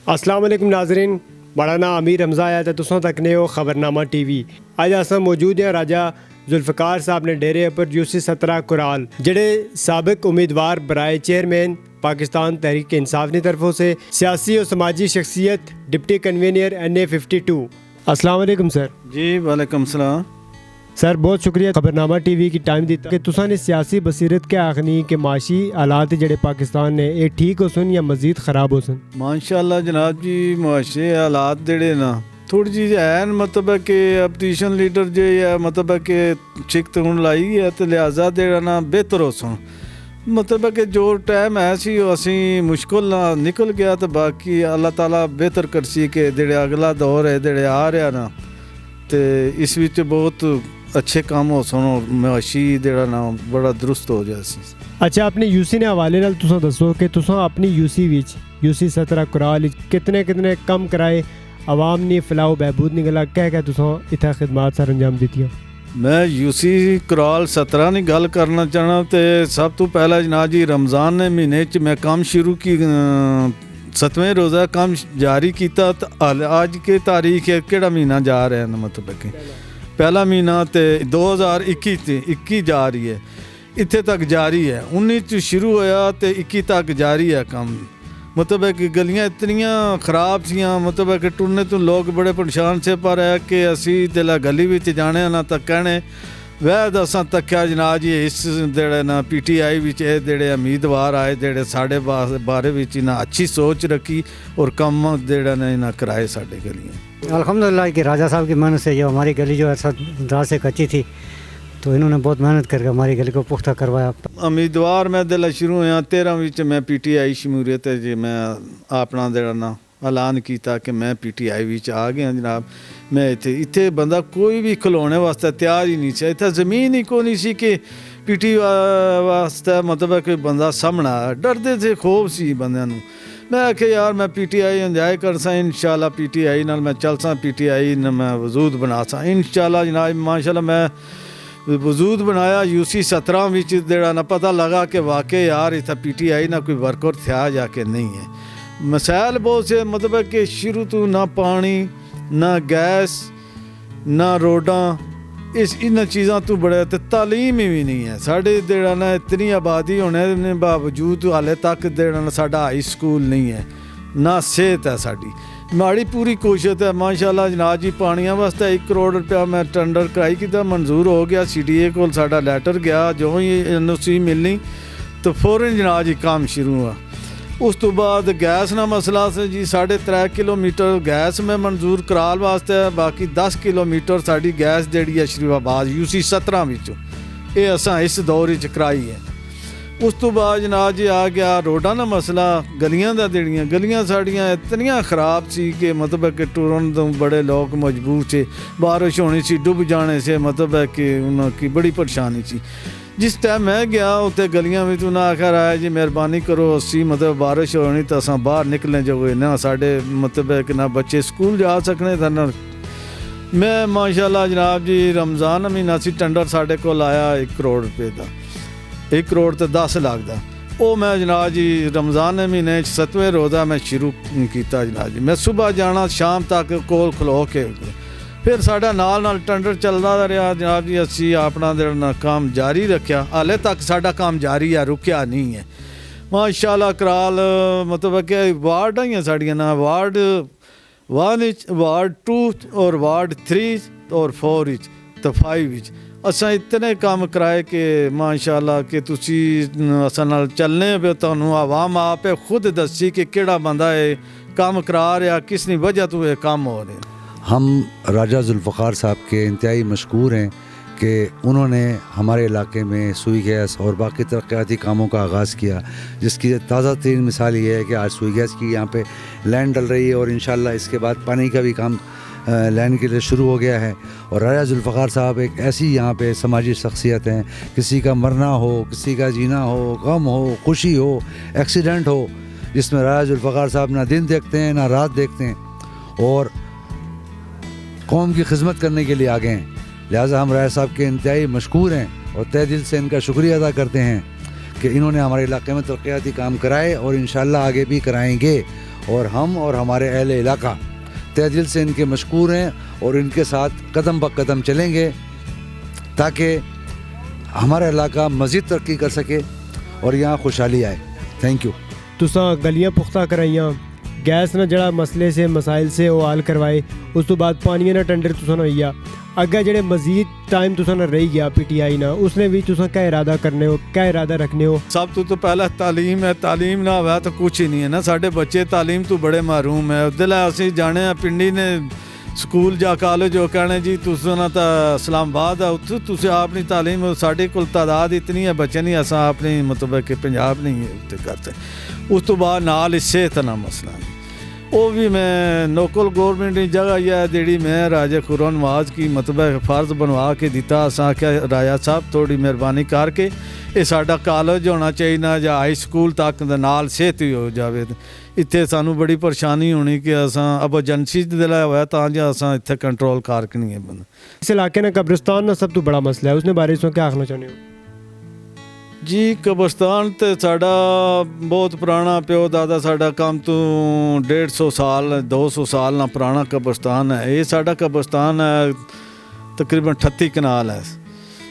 अस्सलाम वालेकुम नाजरीन, बड़ा नाम अमीर हमजा आया था तुसों तक ने खबरनामा टीवी। अज अस मौजूद हैं राजा जुल्फ़िकार साहब ने डेरे पर यूसी 17 कुराल जेड़े साबिक उम्मीदवार बराए चेयरमैन पाकिस्तान तहरीक इंसाफ की तरफों से सियासी और समाजी शख्सियत डिप्टी कन्वीनियर NA 52। अस्सलाम वालेकुम सर। जी वालेकुम सलाम सर, बहुत शुक्रिया खबरनामा टीवी की टाइम दिता कि तुसा ने सियासी बसीरत क्या आखनी कि माशी हालात जेड़े पाकिस्तान ने ये ठीक हो सन या मजीद खराब हो सन। माशाअल्लाह जनाब जी, मुआशरे हालात जेड़े ना थोड़ी चीज़ है मतलब है कि अपोजिशन लीडर जो है मतलब है कि शिकत हूँ लाई है तो लिहाजा जेड़ा ना बेहतर हो सन मतलब है कि जो टाइम है सी असी मुश्किल ना निकल गया तो बाकी अल्लाह ताला बेहतर करसी कि जेड़े अगला दौर है जेड़े आ रहा ना तो इस विच बहुत अच्छे काम हो सन और मुआशी जेड़ा ना बड़ा दुरुस्त हो जाए सी। अच्छा, अपने यूसी ने हवाले नाल तुसा दसो कि तुसा अपनी यूसी विच यूसी 17 कुराल कितने कितने कम कराए आवाम ने फलाह बहबूद निकला क्या क्या तुसा इत्थे खिदमात सर अंजाम दित्तियां। मैं यूसी कुराल 17 की गल करना चाहना तो सब तो पहला जनाब जी रमज़ान ने महीने च मैं काम शुरू की 7वें रोज़ा काम जारी किया तो अज के तारीख है केड़ा महीना जा रहा है मतलब कि पहला महीना तो 2021 जा रही है इत्थे तक जारी है 19 शुरू होया तो 21 तक जारी है काम मतलब है कि गलियां इतनियां खराब सियां मतलब है कि टुरने तो लोग बड़े परेशान से पर है कि असी दिला गली विच जाने ना तक कहने वह असा तक्या जनाब जी इस जेड़े ना PTI विच जेड़े उम्मीदवार आए जेड़े साढ़े बारे विच ना अच्छी सोच रखी और कम जेड़ा ने ना कराए साढ़े गलियां। अल्हम्दुलिल्लाह कि राजा साहब की मेहनत से जो हमारी गली जो है रात से कच्ची थी तो इन्होंने बहुत मेहनत करके हमारी गली को पुख्ता करवाया। उम्मीदवार मैं दिला शुरू होया 13 विच मैं PTI शमूलियत है जी मैं अपना जेड़ा ना ऐलान किया कि मैं PTI विच आ गया जनाब। मैं इत्थे बंदा कोई भी खिलौने वास्ते तैयार ही नहीं सी, इत्थे ज़मीन ही कोई नहीं सी कि PTI वास्ते मतलब है कि बंदा सामना डरदे थे खौफ सी बंदे नूं। मैं आखे यार मैं PTI इंजॉय कर सा इंशाल्लाह PTI नाल मैं चल सा PTI न मैं वजूद बना सा इंशाल्लाह जनाब। माशाल्लाह मैं वजूद बनाया यूसी 17 विच जेड़ा ना पता लगा कि वाकई यार इतना PTI ना कोई वर्कआउट था जाके नहीं है। मसाइल बहुत से मतलब है कि शुरू तो ना पानी ना गैस ना रोडां इस इन चीज़ों तो बड़े तो तालीम ही भी नहीं है साढ़े जेड़ा ना इतनी आबादी होने के बावजूद हाले तक जेड़ा ना साडा हाई स्कूल नहीं है ना सेहत है साड़ी माड़ी पूरी कोशिश है माशाल्लाह जनाब जी। पानिया वास्ते 1 करोड़ रुपया मैं टेंडर कराई कि मंजूर हो गया CDA को साडा लैटर गया जो ही NOC मिलनी तो फौरन जनाब जी काम शुरू हुआ। उस तो बाद गैस ना मसला से जी 3.5 किलोमीटर गैस में मंजूर कराल वास्ते बाकी 10 किलोमीटर साड़ी गैस जड़ी है शरीफाबाद यूसी 17 विचों ये असां इस दौर च कराई है। उस तो बाद जनाब जी आ गया रोडां दा मसला गलियां दा जड़ियां गलियां साड़ियां इतनियां खराब सी कि मतलब है कि टुरन तो बड़े लोग मजबूर थे बारिश होनी सी डुब जाने से मतलब है कि उनकी बड़ी परेशानी सी। जिस टाइम मैं गया उत्ते गलियां में तो ना आखिर आया जी मेहरबानी करो असी मतलब बारिश होनी तो असां बाहर निकलने जो ना साढ़े मतलब है कि ना बच्चे स्कूल जा सकने थे ना। मैं माशाल्लाह जनाब जी रमज़ान महीना सी टेंडर साढ़े को आया 1 करोड़ रुपये का 1 करोड़ तो 10 लाख का वो मैं जनाब जी रमज़ान महीने 7वें रोज़ा मैं शुरू किया जनाब जी। मैं सुबह जाना शाम तक कोल खलो के फिर साढ़ा नाल टेंडर चलता रहा जनाब जी। असी अपना जेड़ा काम जारी रखा हाले तक साढ़ा काम जारी है रुकिया नहीं है माशाल्लाह। कराल मतलब कि वार्ड ही साड़ियाँ ना वार्ड 1 वार्ड 2 और वार्ड 3 और 4 तो 5 असां इतने काम कराए कि माशाल्लाह कि तुसी असां नाल चलने पे तुहानू आवाम आपे खुद दसी कि केड़ा बंदा है काम करा रहा किसनी वजह तो ये काम हो रहे। हम राजा जुल्फ़िकार साहब के इंतहाई मशकूर हैं कि उन्होंने हमारे इलाके में सुई गैस और बाकी तरक्याती कामों का आगाज़ किया जिसकी ताज़ा तरीन मिसाल ये है कि आज सुई गैस की यहाँ पे लाइन डल रही है और इंशाल्लाह इसके बाद पानी का भी काम लाइन के लिए शुरू हो गया है। और राजा जुल्फ़िकार साहब एक ऐसी यहाँ पे समाजी शख्सियत हैं किसी का मरना हो किसी का जीना हो गम हो खुशी हो एक्सीडेंट हो जिसमें राजा जुल्फ़िकार साहब ना दिन देखते हैं ना रात देखते हैं और कौम की खिदमत करने के लिए आ गए हैं। लिहाजा हम राजा साहब के इंतहाई मशकूर हैं और तहे दिल से इनका शुक्रिया अदा करते हैं कि इन्होंने हमारे इलाके में तरक्याती काम कराए और इंशाल्लाह आगे भी कराएंगे और हम और हमारे अहल इलाका तहे दिल से इनके मशकूर हैं और इनके साथ कदम ब कदम चलेंगे ताकि हमारा इलाका मज़ीद तरक्की कर सके और यहाँ खुशहाली आए। Thank you. तुसां गलियां पुख्ता कराइयां, गैस ना जड़ा मसले से मसाइल से वो हल करवाए, उस तो बाद पानी ना टेंडर तुसां होइया, अग्गे जेह्ड़े मजीद टाइम तुसां ना रही गया पीटीआई ना, उसने भी तुसां क्या इरादा करने हो, क्या इरादा रखने हो? सब तो पहला तालीम है, तालीम ना होवे तो कुछ ही नहीं है ना। साढ़े बच्चे तालीम तो बड़े महरूम है। उधर असीं जाने आ पिंडी ने स्कूल जा कॉलेज हो कहने जी तुसां ना तो इस्लामाबाद है, उत्थे तुसीं अपनी तालीम, साढ़े कोल तादाद इतनी है बच्चे नहीं, असां अपनी मतलब कि पंजाब नहीं उत्थे करते। उस तो बाद नाल सेहत ना मसला नहीं, वो भी मैं लोकल गौरमेंट की जगह है जी मैं राजा खुर्रम नवाज की मतलब फ़र्ज बनवा के दिता। असां क्या राजा साहब थोड़ी मेहरबानी करके ये साडा कॉलेज होना चाहिए ना या हाई स्कूल तक नाल सेहत ही हो जाए। इत्थे सानू बड़ी परेशानी होनी कि असां एमरजेंसी दिला होया तां जे असां इत्थे कंट्रोल करके है बंदा। इस इलाके ना कब्रिस्तान ना सब तो बड़ा मसला है, उसने बारे में क्या आखना चाहते हो? जी कब्रिस्तान तो साड़ा बहुत पुराना प्यो दादा साड़ा कम तो 150 साल 200 साल ना पुराना कब्रिस्तान है। ये साड़ा कब्रिस्तान है तकरीबन 38 कनाल है।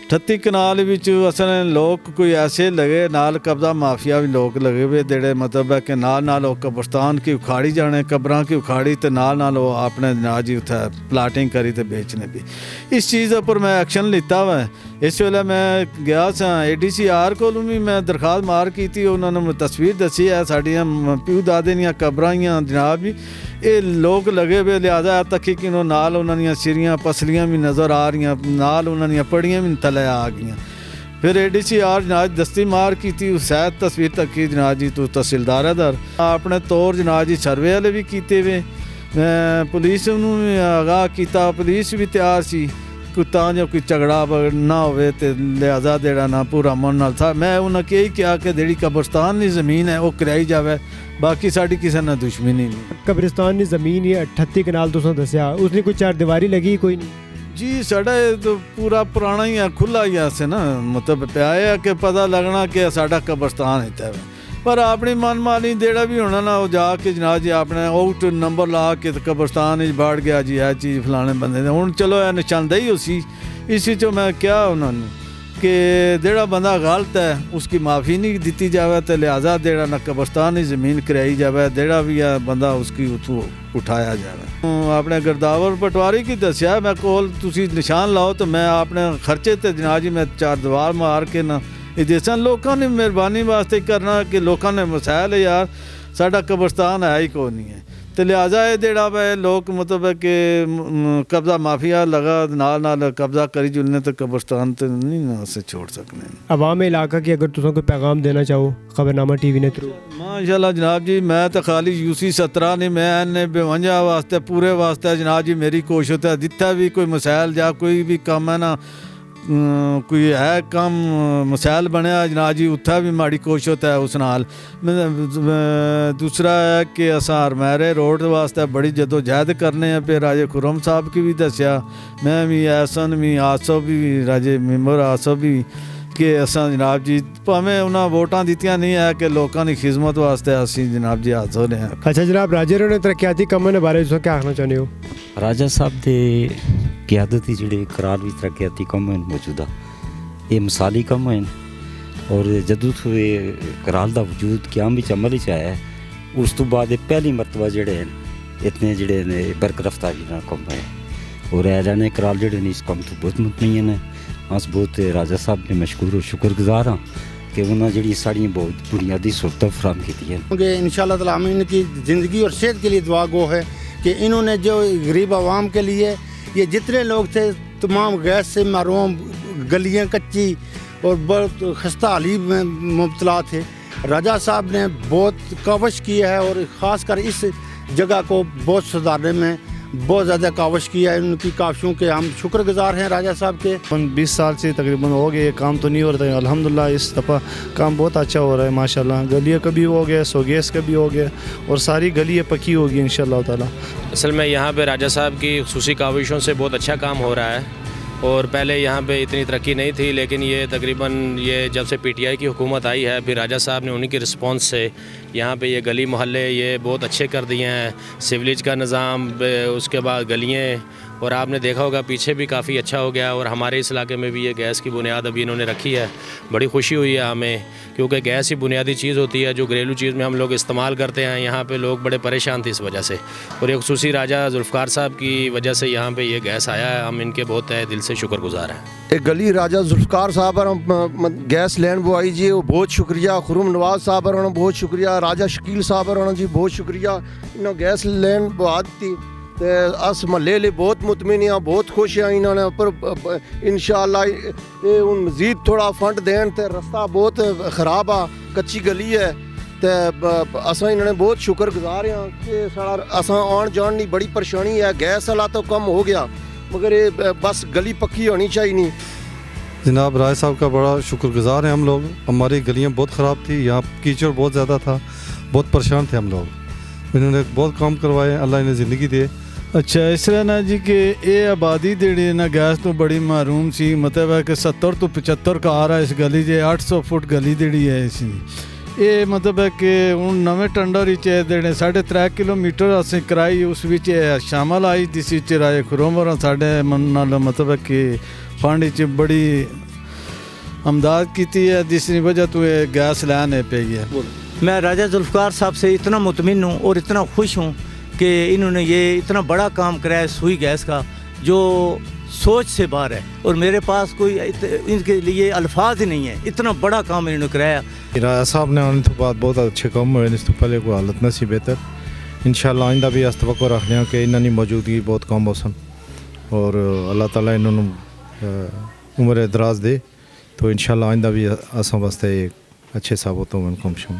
38 कनाल विच असल लोग कोई ऐसे लगे नाल कब्जा माफिया भी लोग लगे हुए जेड़े मतलब है कि नाल वो कब्रिस्तान की उखाड़ी जाने, कब्रां की उखाड़ी तो नाल वो अपने ना जी उत्थे प्लाटिंग करी तो बेचने भी। इस चीज़ पर मैं एक्शन लिता वा। इस वेले मैं गया सा ADCR को भी मैं दरखास्त मार की थी, उन्होंने तस्वीर दसी है साड़ियाँ प्यू दादे दियां कब्रां जनाब जी ये लोग लगे हुए, लिहाजा तक कि नाल उन्होंने सिरियाँ पसलियाँ भी नज़र आ रही, नाल उन्होंने पड़ियाँ भी थले आ गई। फिर ADCR जनाब दस्ती मार की थी, शायद तस्वीर तक की जनाब जी तो तहसीलदार दर अपने तौर जनाब जी सर्वे वाले भी किए हुए, पुलिस भी आगाह किया, पुलिस भी तैयार सी तां जो कोई झगड़ा ना होवे ते लिहाजा जेड़ा ना पूरा मन नाल था। मैं उन्हें यही कहा कि जेड़ी कब्रिस्तान की ज़मीन है वो कराई जावे, बाकी साड़ी किसी ना दुश्मनी नहीं। कब्रिस्तान की ज़मीन ये 38 कनाल तुसां दस्या, उसने कोई चार दीवारी लगी कोई नहीं? जी साढ़ा तो पूरा पुराना ही है, खुला ही है ना, मतलब प्या है कि पता लगना कि साढ़ा कब्रिस्तान इतना है। पर अपनी मनमानी जेड़ा भी होना ना वो जाके जनाब जी अपने आउट नंबर ला के कब्रिस्तान बढ़ गया जी यह चीज़ फलाने बंदे ने हूँ चलो यह निशानदेही उसी इसी चो मैं क्या उन्होंने कि जेड़ा बंदा गलत है उसकी माफ़ी नहीं दी जाए तो लिहाजा जेड़ा ना कब्रिस्तान की ज़मीन कराई जाए, जेड़ा भी है बंदा उसकी उतों उठाया जाए। अपने गिरदावर पटवारी की दसिया मैं कोल तुसी निशान लाओ तो मैं अपने खर्चे ते जनाब जी मैं चार दीवार मार के ना देसा। लोगों ने मेहरबानी वास्ते करना कि लोगों ने मसायल है यार साडा कब्रिस्तान है ही कोई नहीं है, तो लिहाजा ये जेड़ा वे लोग मतलब है कि कब्जा माफिया लगा नाल कब्जा करी जुलने तो कब्रिस्तान तो नहीं ना से छोड़ सकने। अवाम इलाका की अगर तुसां कोई पैगाम देना चाहो खबरनामा TV ने थ्रू? माशाल्लाह जनाब जी मैं तो खाली UC 17 नहीं मैं N52 वास्ते पूरे वास्ते जनाब जी मेरी कोशिश है जितना भी कोई मसाइल या कोई भी कम है ना कोई है कम मसाइल बनया जनाब जी उत्था भी माड़ी कोशिश है उस नाल। दूसरा है कि असां हरमैरे रोड वास्ते बड़ी जदोजहद करने हैं पे राजे खुर्रम साहब की भी दसिया, मैं भी एहसन भी आसफ भी राजे मेंबर आसफ भी कि असां जनाब जी भावें उन्हें वोटां दित्तियां नहीं है कि लोगों की खिदमत वास्ते असीं जनाब जी हाज़र हैं। अच्छा जनाब राजे ने तरक्याती कम्मां दे बारे तुसां क्या आखना चाहते हो? राजा साहब दे क्यादती जिहड़े करार भी तरक्याती कम हैं मौजूदा ये मिसाली कम हैं और जदों तो करार का वजूद क्याम विच अमल च आया है उस तो बाद पहली मरतबा जिहड़े हैं इतने जिहड़े ने बरकरफ्तारी नाल कम है और ऐलाने करार जिहड़े ने इस कम तो बहुत मुतमईन है। अस बहुत राजा साहब ने मशकूर और शुक्रगुजार हाँ कि उन्होंने जी साड़ी बहुत बुनियादी सहूलत फराम की है। इंशाअल्लाह ताला हम इनकी ज़िंदगी और सेहत के लिए दुआ गो है कि इन्होंने जो गरीब आवाम के लिए ये जितने लोग थे तमाम गैस से महरूम, गलियाँ कच्ची और बहुत खस्ता हाली में मुब्तला थे, राजा साहब ने बहुत कावश की है और ख़ासकर इस जगह को बहुत सुधारने में बहुत ज़्यादा कावश किया है। उनकी काविशों के हम शुक्रगुजार हैं राजा साहब के। 20 साल से तकरीबन हो गए, काम तो नहीं हो रहा है, अल्हम्दुलिल्लाह इस दफ़ा काम बहुत अच्छा हो रहा है माशाल्लाह। गलियाँ का भी हो गया, सोगेस का भी हो गया और सारी गलियाँ पक्की होगी इंशाल्लाह ताला। असल में यहाँ पे राजा साहब की खुसूसी काविशों से बहुत अच्छा काम हो रहा है और पहले यहाँ पे इतनी तरक्की नहीं थी, लेकिन ये तकरीबन ये जब से PTI की हुकूमत आई है फिर राजा साहब ने उन्हीं की रिस्पॉन्स से यहाँ पे ये गली मोहल्ले ये बहुत अच्छे कर दिए हैं, सिवलेज का निज़ाम, उसके बाद गलियाँ, और आपने देखा होगा पीछे भी काफ़ी अच्छा हो गया। और हमारे इस इलाके में भी ये गैस की बुनियाद अभी इन्होंने रखी है, बड़ी खुशी हुई है हमें, क्योंकि गैस ही बुनियादी चीज़ होती है जो घरेलू चीज़ में हम लोग इस्तेमाल करते हैं। यहाँ पे लोग बड़े परेशान थे इस वजह से, और एक खुसूसी राजा जुल्फ़कार साहब की वजह से यहाँ पे ये गैस आया है। हम इनके बहुत तहे दिल से शुक्रगुजार हैं। एक गली राजा जुल्फ़कार साहब और गैस लैंड बुआई जी, वो बहुत शुक्रिया। खुरम नवाज साहब और बहुत शुक्रिया। राजा शकील साहब और जी बहुत शुक्रिया, इन्होंने गैस लैंड बुआ दी ते अस महल्ले लिए बहुत मुतमिन हाँ, बहुत खुश हैं इन्होंने। पर इंशाअल्लाह ये हूँ मजीद थोड़ा फंड देन ते रास्ता बहुत ख़राब आ, कच्ची गली है ते असां इन्होंने बहुत शुक्रगुजार हाँ कि साढ़ा असां आन जान की बड़ी परेशानी है। गैस वाला तो कम हो गया, मगर ये बस गली पक्की होनी चाहिए नहीं। जनाब राय साहब का बड़ा शुक्रगुजार हैं हम लोग। हमारी गलियां बहुत ख़राब थी, यहाँ कीचड़ बहुत ज़्यादा था, बहुत परेशान थे हम लोग। इन्होंने बहुत काम करवाए, अल्लाह इन्हें ज़िंदगी दे। अच्छा इस तरह ना जी कि ये आबादी जेह्ड़ी ना गैस तो बड़ी महरूम सी, मतलब है कि 70 तो 75 का आ रहा है इस गली जे 800 फुट गली जेह्ड़ी है इसकी। ये मतलब है कि हूँ नवे टंडर जेह्ड़े 3.5 किलोमीटर असें कराई, उस विच शामल आई जिस विच राजे खुरम होरें साढ़े नाल मतलब है कि फंड च बड़ी अमदाद की है, जिसकी वजह तो ये गैस लैन पे है। मैं राजा जुल्फ़कार साहब से इतना मुतमिन हूँ और इतना खुश हूँ कि इन्होंने ये इतना बड़ा काम कराया है सुई गैस का, जो सोच से बाहर है, और मेरे पास कोई इनके लिए अल्फाज ही नहीं है, इतना बड़ा काम इन्होंने कराया। राजा साहब ने आने तो बाद बहुत अच्छे काम हुए, इस तो पहले कोई हालत नहीं सी बेहतर। इंशाल्लाह आइंदा भी अस तवक्को रखने हैं कि इन्होंने मौजूदगी बहुत कम हो सन, और अल्लाह ताला इन्होंने उम्र दराज दे, तो इंशाल्लाह आइंदा भी असां वास्ते अच्छे साबित होवन कम शुम।